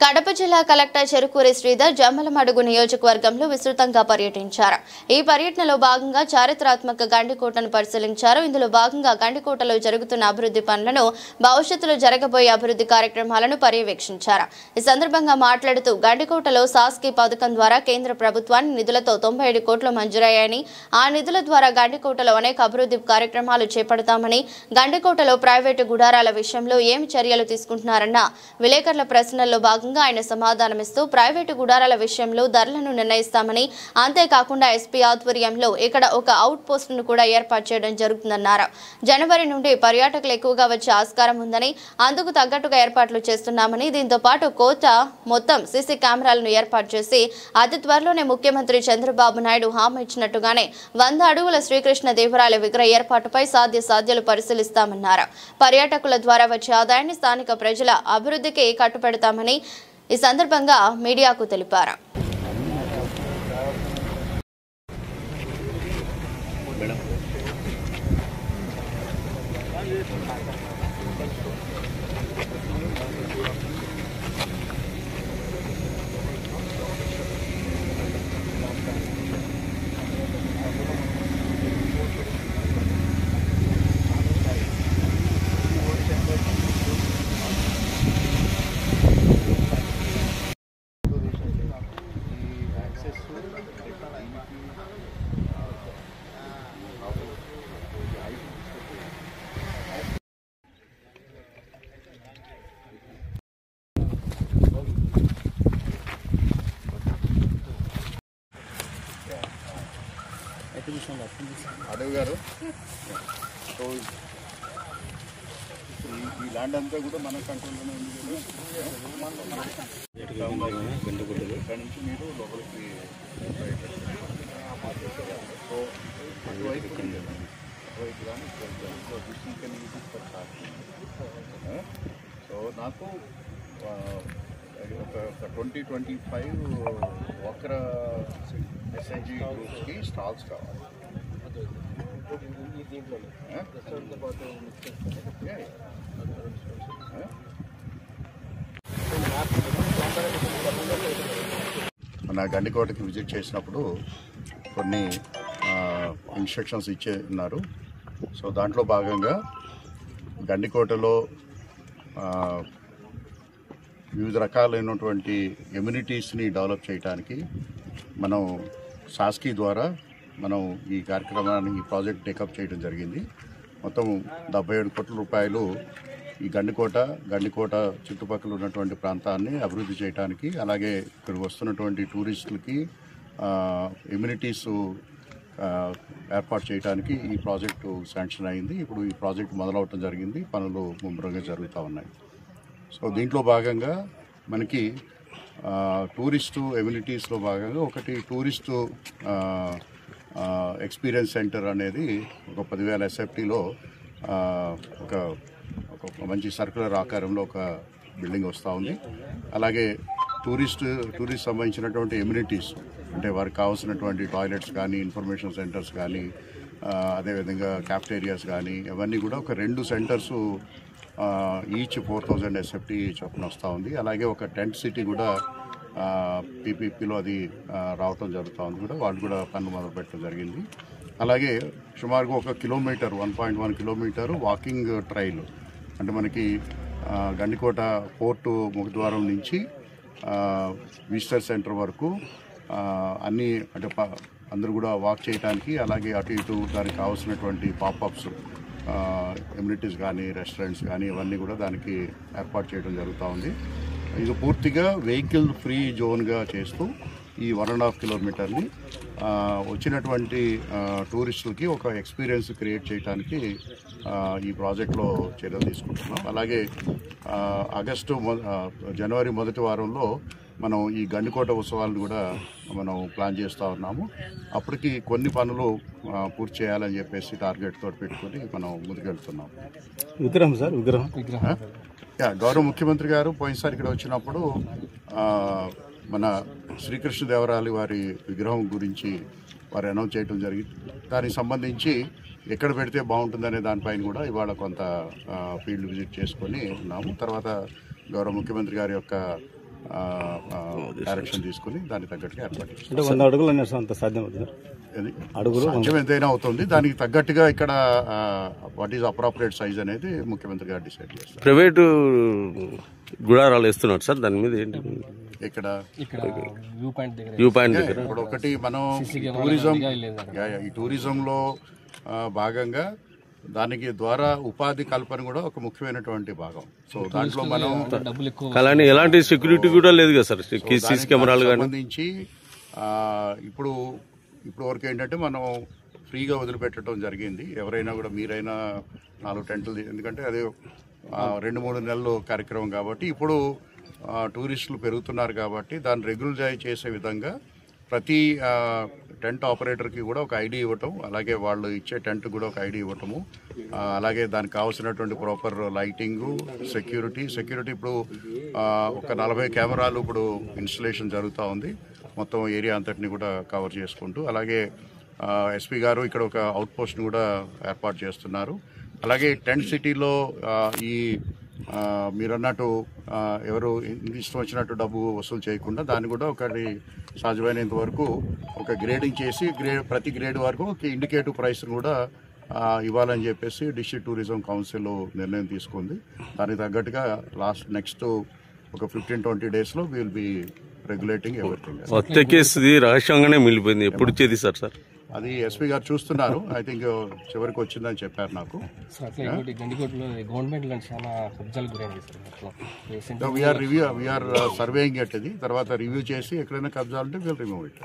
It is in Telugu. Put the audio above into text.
కడప జిల్లా కలెక్టర్ చెరుకూరి శ్రీధర్ జమ్మలమడుగు నియోజకవర్గంలో విస్తృతంగా పర్యటించారు. ఈ పర్యటనలో భాగంగా చారిత్రాత్మక గండికోటను పరిశీలించారు. ఇందులో భాగంగా గండికోటలో జరుగుతున్న అభివృద్ధి పనులను, భవిష్యత్తులో జరగబోయే అభివృద్ధి కార్యక్రమాలను పర్యవేక్షించారు. ఈ సందర్భంగా మాట్లాడుతూ గండికోటలో సాస్కి పథకం ద్వారా కేంద్ర ప్రభుత్వానికి నిధులతో 97 కోట్లు మంజూరయ్యాయని, ఆ నిధుల ద్వారా గండికోటలో అనేక అభివృద్ధి కార్యక్రమాలు చేపడతామని, గండికోటలో ప్రైవేటు గుడారాల విషయంలో ఏమి చర్యలు తీసుకుంటున్నారన్న విలేకరుల ప్రశ్నల్లో భాగంగా ఆయన సమాధానమిస్తూ ప్రైవేటు గుడారాల విషయంలో ధరలను నిర్ణయిస్తామని, అంతేకాకుండా ఎస్పీ ఆధ్వర్యంలో ఇక్కడ ఒక అవుట్ పోస్టును కూడా ఏర్పాటు చేయడం జరుగుతుందన్నారు. జనవరి నుండి పర్యాటకులు ఎక్కువగా వచ్చే ఆస్కారం ఉందని, అందుకు తగ్గట్టుగా ఏర్పాట్లు చేస్తున్నామని, దీంతో పాటు కోట మొత్తం సీసీ కెమెరాలను ఏర్పాటు చేసి అతి త్వరలోనే ముఖ్యమంత్రి చంద్రబాబు నాయుడు హామీ ఇచ్చినట్టుగానే 100 అడుగుల శ్రీకృష్ణ దేవరాయల విగ్రహ ఏర్పాటుపై సాధ్యాలు పరిశీలిస్తామన్నారు. పర్యాటకుల ద్వారా వచ్చే ఆదాయాన్ని స్థానిక ప్రజల అభివృద్ధికి కట్టుపెడతామని ఈ సందర్భంగా మీడియాకు తెలిపారు. అడవి గారు సో ఈ ల్యాండ్ అంతా కూడా మన కంట్రోల్లోనే ఉంది కదా. ఇక్కడ నుంచి మీరు లోపలికి సో అటువైపు కానీ సో నాకు ఒక 2025 వక్ర ఎస్ఎన్జి గ్రూప్స్కి స్టాల్స్ కావాలి. మన గండికోటకి విజిట్ చేసినప్పుడు కొన్ని ఇన్స్ట్రక్షన్స్ ఇచ్చే ఉన్నారు. సో దాంట్లో భాగంగా గండికోటలో వివిధ రకాలైనటువంటి ఎమ్యూనిటీస్ని డెవలప్ చేయడానికి మనం సాస్కి ద్వారా మనం ఈ కార్యక్రమాన్ని, ఈ ప్రాజెక్ట్ టేకప్ చేయడం జరిగింది. మొత్తం 77 కోట్ల రూపాయలు ఈ గండికోట చుట్టుపక్కల ఉన్నటువంటి ప్రాంతాన్ని అభివృద్ధి చేయడానికి, అలాగే ఇక్కడికి వస్తున్నటువంటి టూరిస్టులకి ఎమ్యూనిటీస్ ఏర్పాటు చేయడానికి ఈ ప్రాజెక్టు శాంక్షన్ అయింది. ఇప్పుడు ఈ ప్రాజెక్ట్ మొదలవటం జరిగింది. పనులు ముమ్మరంగా జరుగుతూ ఉన్నాయి. సో దీంట్లో భాగంగా మనకి టూరిస్టు ఎమ్యూనిటీస్లో భాగంగా ఒకటి టూరిస్టు ఎక్స్పీరియన్స్ సెంటర్ అనేది ఒక 10,000 SFTలో ఒక మంచి సర్క్యులర్ ఆకారంలో ఒక బిల్డింగ్ వస్తూ ఉంది. అలాగే టూరిస్ట్ సంబంధించినటువంటి ఎమ్యూనిటీస్ అంటే వారికి కావాల్సినటువంటి టాయిలెట్స్ కానీ, ఇన్ఫర్మేషన్ సెంటర్స్ కానీ, అదేవిధంగా క్యాఫ్టేరియాస్ కానీ, అవన్నీ కూడా ఒక 2 సెంటర్స్ ఈచ్ 4,000 SFT చొప్పున వస్తూ ఉంది. అలాగే ఒక టెంట్ సిటీ కూడా పీపీపీలో అది రావటం జరుగుతూ ఉంది. కూడా వాళ్ళు కూడా పనులు మొదలుపెట్టడం జరిగింది. అలాగే సుమారుగా 1 కిలోమీటర్ 1.1 కిలోమీటర్ వాకింగ్ ట్రైల్ అంటే మనకి గండికోట పోర్టు ముఖద్వారం నుంచి విజిటర్ సెంటర్ వరకు అన్నీ అంటే అందరూ కూడా వాక్ చేయడానికి, అలాగే అటు ఇటు దానికి కావాల్సినటువంటి పాపప్స్ ఎమ్యూనిటీస్ కానీ, రెస్టారెంట్స్ కానీ ఇవన్నీ కూడా దానికి ఏర్పాటు చేయడం జరుగుతూ ఉంది. ఇది పూర్తిగా వెహికల్ ఫ్రీ జోన్గా చేస్తూ ఈ 1.5 కిలోమీటర్ని వచ్చినటువంటి టూరిస్టులకి ఒక ఎక్స్పీరియన్స్ క్రియేట్ చేయడానికి ఈ ప్రాజెక్ట్లో చర్యలు తీసుకుంటున్నాం. అలాగే జనవరి మొదటి వారంలో మనం ఈ గండికోట ఉత్సవాలను కూడా మనం ప్లాన్ చేస్తూ ఉన్నాము. అప్పటికి కొన్ని పనులు పూర్తి చేయాలని చెప్పేసి టార్గెట్ తోటి పెట్టుకొని మనం ముందుకెళ్తున్నాం. గౌరవ ముఖ్యమంత్రి గారు పోయినసారి ఇక్కడ వచ్చినప్పుడు మన శ్రీకృష్ణ దేవరాయల వారి విగ్రహం గురించి వారు అనౌన్స్ చేయడం జరిగింది. దానికి సంబంధించి ఎక్కడ పెడితే బాగుంటుందనే దానిపైన కూడా ఇవాళ కొంత ఫీల్డ్ విజిట్ చేసుకొని ఉన్నాము. తర్వాత గౌరవ ముఖ్యమంత్రి గారి యొక్క డైరెక్షన్ తీసుకుని దానికి తగ్గట్టుగా ఏర్పాటు చేస్తాం. అంటే 100 అడుగులు అన్నారు సార్, అంత సాధ్యం అవుతుంది? అడుగులు సాధ్యం ఎంతైనా అవుతుంది. దానికి తగ్గట్టుగా ఇక్కడ వాట్ ఈజ్ అప్రాప్రియేట్ సైజ్ అనేది ముఖ్యమంత్రి గారు డిసైడ్ చేస్తారు. ప్రైవేటు గుడారాలు వేస్తున్నారు సార్, దాని మీద ఏంటి? ఇక్కడ వ్యూ పాయింట్ దగ్గర ఇప్పుడు ఒకటి మనం ఈ టూరిజంలో భాగంగా దానికి ద్వారా ఉపాధి కల్పన కూడా ఒక ముఖ్యమైనటువంటి భాగం. సో దాంట్లో మనం అలానే ఎలాంటి సెక్యూరిటీ కూడా లేదు కదా సార్, సీసీ కెమెరాలు సంబంధించి ఇప్పుడు వరకు ఏంటంటే మనం ఫ్రీగా వదిలిపెట్టడం జరిగింది. ఎవరైనా కూడా మీరైనా 4 టెంట్లు, ఎందుకంటే అది 2-3 నెలలు కార్యక్రమం కాబట్టి ఇప్పుడు టూరిస్టులు పెరుగుతున్నారు కాబట్టి దాన్ని రెగ్యులరైజ్ చేసే విధంగా ప్రతి టెంట్ ఆపరేటర్కి కూడా ఒక ఐడి ఇవ్వటం, అలాగే వాళ్ళు ఇచ్చే టెంట్ కూడా ఒక ఐడి ఇవ్వటము, అలాగే దానికి కావాల్సినటువంటి ప్రాపర్ లైటింగు, సెక్యూరిటీ ఇప్పుడు ఒక 40 కెమెరాలు ఇప్పుడు ఇన్స్టలేషన్ జరుగుతూ ఉంది మొత్తం ఏరియా అంతటిని కూడా కవర్ చేసుకుంటూ. అలాగే ఎస్పీ గారు ఇక్కడ ఒక అవుట్ పోస్ట్ని కూడా ఏర్పాటు చేస్తున్నారు. అలాగే టెంట్ సిటీలో ఈ మీరు అన్నట్టు ఎవరు ఇష్టం వచ్చినట్టు డబ్బు వసూలు చేయకుండా దాన్ని కూడా ఒకటి సాధ్యమైనంత వరకు ఒక గ్రేడింగ్ చేసి ప్రతి గ్రేడ్ వరకు ఒక ఇండికేటివ్ ప్రైస్ కూడా ఇవ్వాలని చెప్పేసి డిస్ట్రిక్ట్ టూరిజం కౌన్సిల్ నిర్ణయం తీసుకుంది. దానికి తగ్గట్టుగా నెక్స్ట్ ఒక 15-20 డేస్లో విల్ బి రెగ్యులేటింగ్ ఎవరిథింగ్. కొత్త కేసు రహస్యంగానే మిగిలిపోయింది, ఎప్పుడు చేశారు సార్? అది ఎస్పీ గారు చూస్తున్నారు. ఐ థింక్ చివరికి వచ్చిందని చెప్పారు నాకు. వీఆర్ సర్వేయింగ్ ఎట్, ఇది తర్వాత రివ్యూ చేసి ఎక్కడైనా కబ్జాలంటే విల్ రిమూవ్ ఇట్.